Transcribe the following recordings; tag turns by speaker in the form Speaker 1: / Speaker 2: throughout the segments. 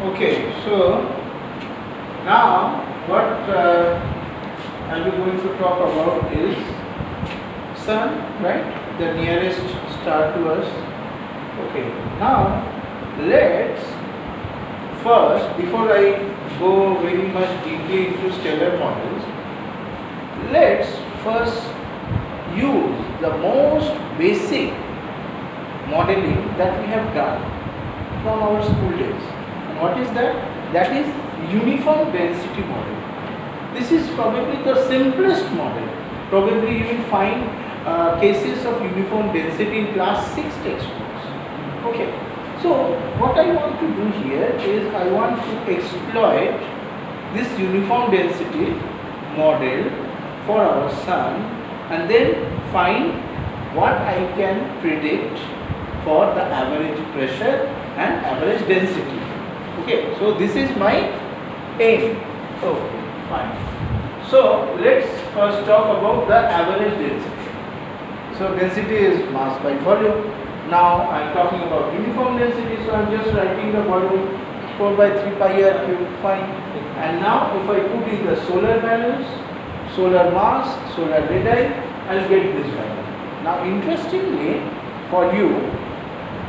Speaker 1: Okay, so now what I'll be going to talk about is Sun, right? The nearest star to us. Okay, now let's first, before I go very much deeply into stellar models, let's first use the most basic modeling that we have done from our school days. And what is that? That is uniform density model. This is probably the simplest model. Probably you will find cases of uniform density in class 6 textbooks. Okay. So what I want to do here is I want to exploit this uniform density model for our Sun and then find what I can predict for the average pressure and average density. Okay, so this is my aim. Okay, fine. So let's first talk about the average density. So density is mass by volume. Now I am talking about uniform density, so I am just writing the volume 4 by 3 pi r cube, fine. And now if I put in the solar values, solar mass, solar radii, I will get this value. Now interestingly for you,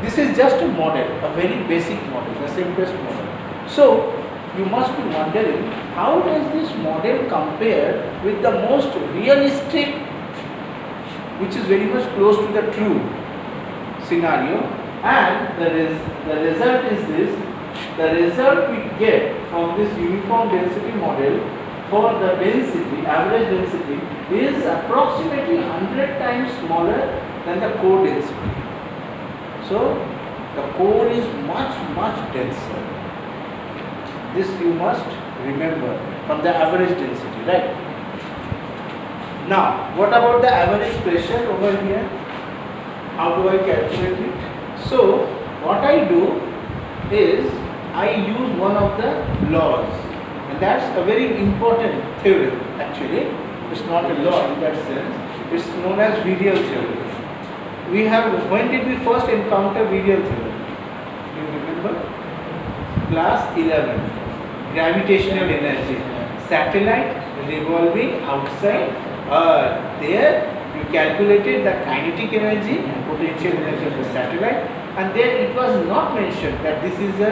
Speaker 1: this is just a model, a very basic model, the simplest model. So you must be wondering, how does this model compare with the most realistic, which is very much close to the true scenario, and the result is this. The result we get from this uniform density model for the density, average density, is approximately 100 times smaller than the core density. So the core is much denser. This you must remember from the average density, right? Now what about the average pressure over here? How do I calculate it? So what I do is I use one of the laws, and that's a very important theorem actually. It's not a law in that sense. It's known as Virial theorem. When did we first encounter Virial theorem? You remember? Class 11. Gravitational energy. Satellite revolving outside Earth. There you calculated the kinetic energy and potential energy of the satellite, and then it was not mentioned that this is a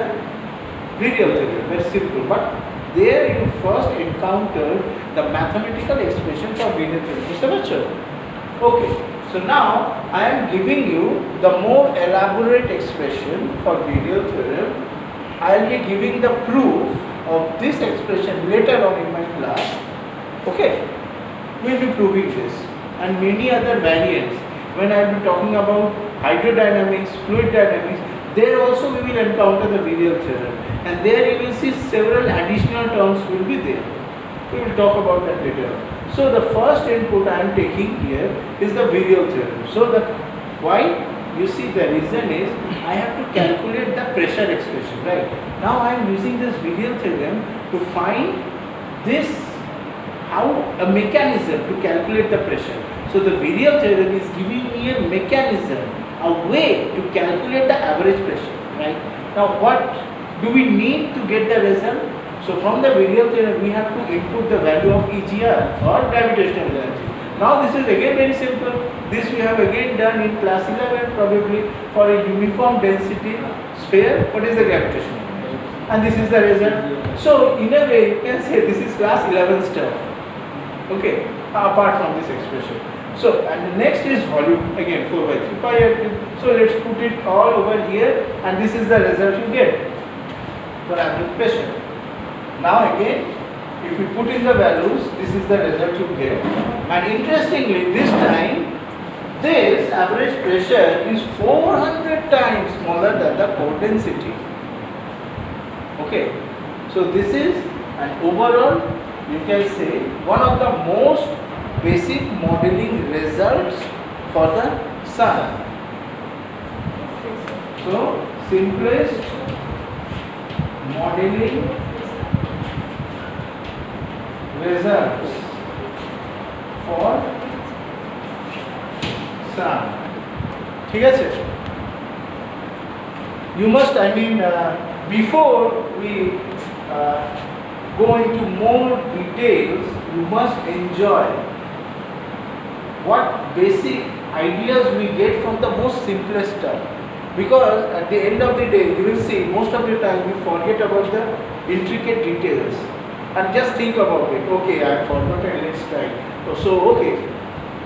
Speaker 1: Virial theorem, very simple, but there you first encountered the mathematical expression for Virial theorem. Okay, so now I am giving you the more elaborate expression for Virial theorem. I will be giving the proof of this expression later on in my class. Okay, we will be proving this and many other variants. When I will be talking about hydrodynamics, fluid dynamics, there also we will encounter the Virial theorem, and there you will see several additional terms will be there. We will talk about that later on. So the first input I am taking here is the Virial theorem. So why? You see, the reason is I have to calculate the pressure expression, right? Now I am using this Virial theorem to find this, how a mechanism to calculate the pressure. So the Virial theorem is giving me a mechanism, a way to calculate the average pressure, right? Now what do we need to get the result? So from the Virial theorem we have to input the value of EGR or gravitational energy. Now this is again very simple. This we have again done in class 11 probably for a uniform density sphere. What is the gravitational energy? And this is the result. So in a way you can say this is class 11 stuff. Okay, apart from this expression. So and the next is volume, again 4 by 3 pi r cube. So let's put it all over here, and this is the result you get for average pressure. Now again, if you put in the values, this is the result you get. And interestingly, this time, this average pressure is 400 times smaller than the core density. Okay, so this is an overall, you can say, one of the most basic modeling results for the Sun. So simplest modeling results for Sun. ঠিক আছে? You must, before we go into more details, you must enjoy what basic ideas we get from the most simplest stuff. Because at the end of the day, you will see most of the time we forget about the intricate details and just think about it. Okay, I have forgotten, let's try. So okay,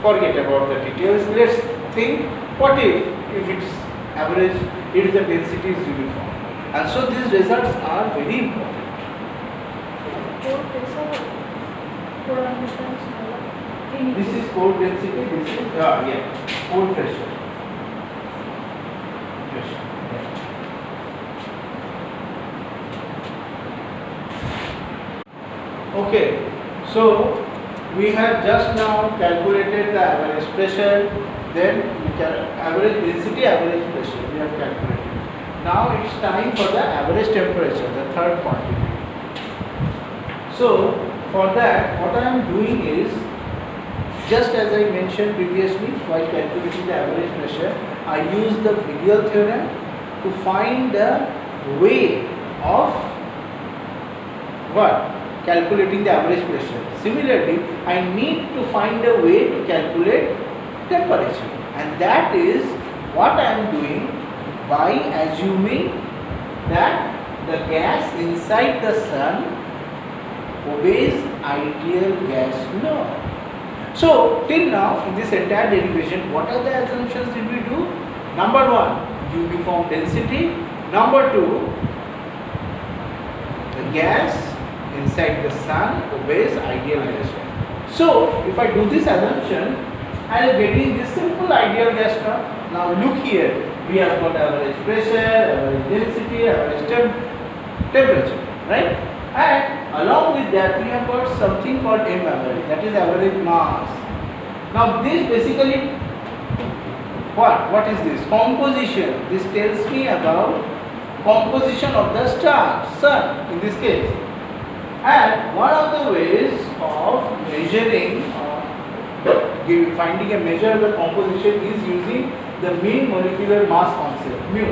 Speaker 1: forget about the details. Let's think, what if it's average, if the density is uniform. And so these results are very important. This is core density, this is core pressure. Okay, so we have just now calculated the average pressure, then we can average density, average pressure we have calculated. Now it's time for the average temperature, the third quantity. So for that, what I am doing is, just as I mentioned previously while calculating the average pressure, I use the Vedial theorem to find the way of what? Calculating the average pressure. Similarly, I need to find a way to calculate temperature, and that is what I am doing by assuming that the gas inside the sun obeys ideal gas law. So till now in this entire derivation, what are the assumptions did we do? Number one, uniform density. Number two, the gas inside the sun obeys ideal gas law. So if I do this assumption, I am getting this simple ideal gas law. Now look here, we have got average pressure, average density, average temperature, right? And along with that we have got something called M average, that is average mass. Now this basically what is this? Composition. This tells me about composition of the star, sun in this case. And one of the ways of measuring finding a measure of the composition is using the mean molecular mass concept, mu.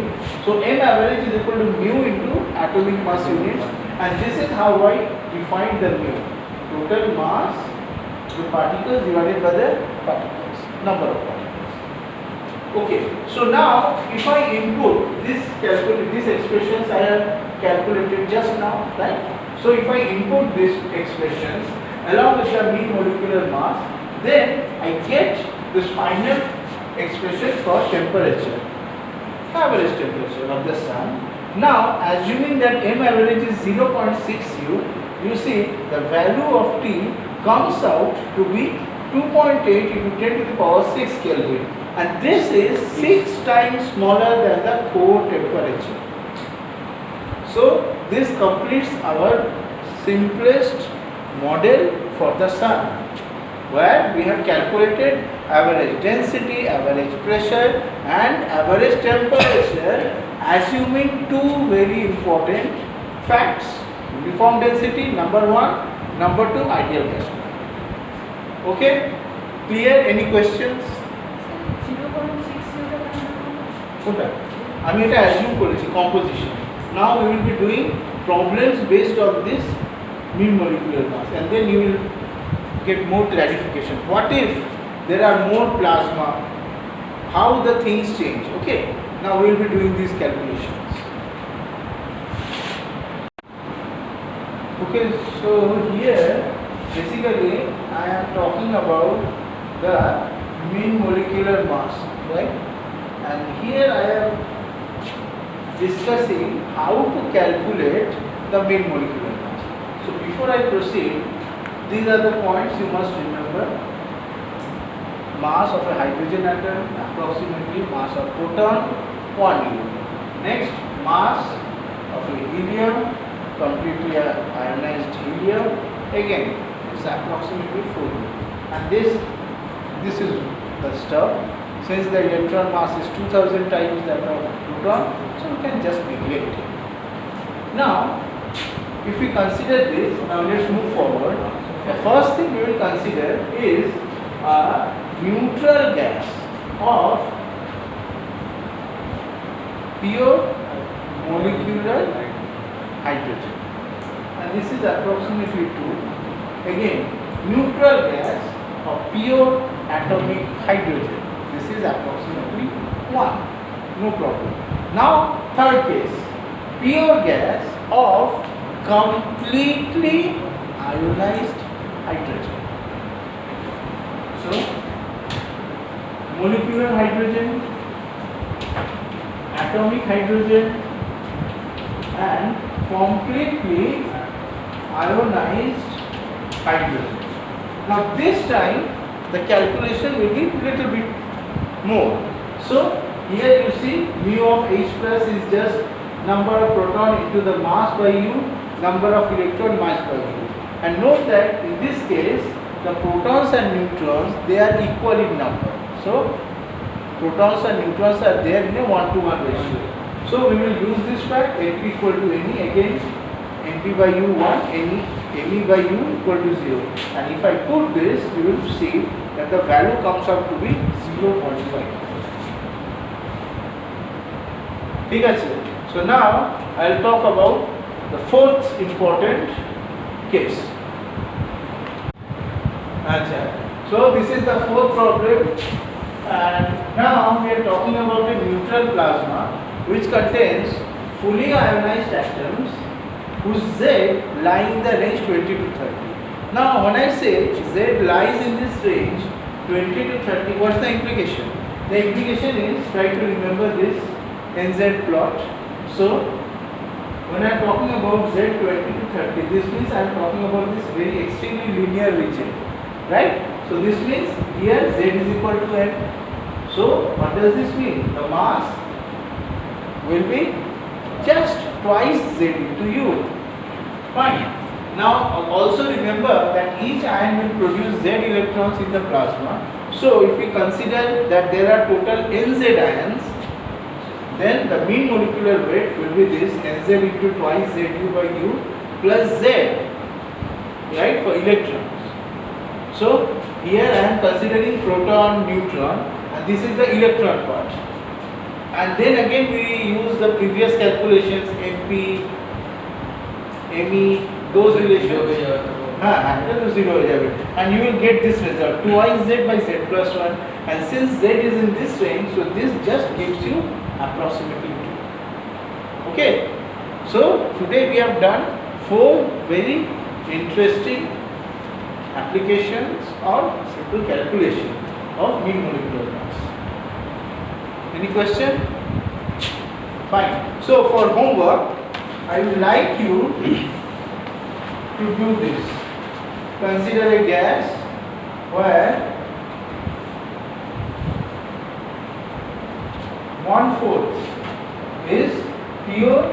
Speaker 1: So M average is equal to mu into atomic mass units, and this is how I define the mu. Total mass, the particles divided by the particles, number of particles. Okay, so now if I input these expressions I have calculated just now, right? So if I input these expressions along with the mean molecular mass, then I get this final expression for temperature, average temperature of the sun. Now assuming that M average is 0.6 U, you see the value of T comes out to be 2.8 into 10 to the power 6 Kelvin, and this is 6 times smaller than the core temperature. So this completes our simplest model for the sun, where we have calculated average density, average pressure and average temperature, assuming two very important facts: uniform density, number one; number two, ideal gas law. Okay, clear? Any questions? 0.6 আমি এটা assume করেছি composition. Now we will be doing problems based on this mean molecular mass, and then you will get more clarification. What if there are more plasma? How the things change? Okay, now we will be doing these calculations. Okay, so here basically I am talking about the mean molecular mass, right? And here I am discussing how to calculate the mean molecular mass. So before I proceed, these are the points you must remember. Mass of a hydrogen atom, approximately mass of proton, 1 U. Next, mass of a helium, completely ionized helium, again it's approximately 4 U. And this is the stuff. Since the electron mass is 2000 times that of proton, so we can just neglect it. Now, if we consider this, now let's move forward. The first thing we will consider is a neutral gas of pure molecular hydrogen, and this is approximately 2. Again, neutral gas of pure atomic hydrogen, this is approximately 1. No problem. Now third case, pure gas of completely ionized hydrogen. So molecular hydrogen, atomic hydrogen, and completely ionized hydrogen. Now this time the calculation will be little bit more. So here you see mu of H plus is just number of proton into the mass by U, number of electron mass by U. And note that in this case the protons and neutrons, they are equal in number. So protons and neutrons are there in a 1-to-1 ratio. So we will use this fact, Np equal to Ne, again Np by U 1, Me by U equal to 0. And if I put this, we will see that the value comes out to be 0.5. So now I will talk about the fourth important case. So this is the fourth problem, and now we are talking about a neutral plasma which contains fully ionized atoms whose Z lie in the range 20 to 30. Now when I say Z lies in this range 20 to 30, what's the implication? The implication is, try to remember this NZ plot. So when I am talking about Z 20 to 30, this means I am talking about this very extremely linear region, right? So this means here Z is equal to N. So what does this mean? The mass will be just twice Z into U. Fine. Now also remember that each ion will produce Z electrons in the plasma. So if we consider that there are total Nz ions, then the mean molecular weight will be this Nz into twice Zu by U plus Z, right, for electrons. So here I am considering proton, neutron, and this is the electron part. And then again we use the previous calculations, Mp, Me, those relations. And you will get this result, twice Z by Z plus 1. And since Z is in this range, so this just gives you approximately 2. Okay. So today we have done 4 very interesting applications or simple calculation of mean molecular mass. Any question? Fine. So for homework, I would like you to do this. Consider a gas where 1/4 is pure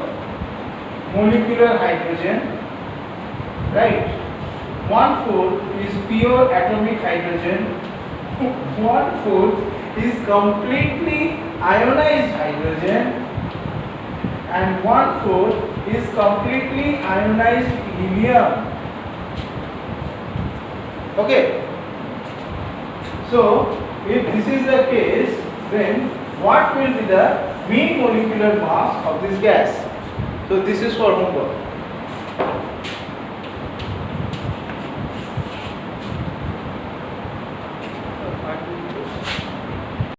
Speaker 1: molecular hydrogen, right? 1/4 is pure atomic hydrogen, 1/4 is completely ionized hydrogen, and 1/4 is completely ionized helium. Okay. So if this is the case, then what will be the mean molecular mass of this gas? So this is for homework.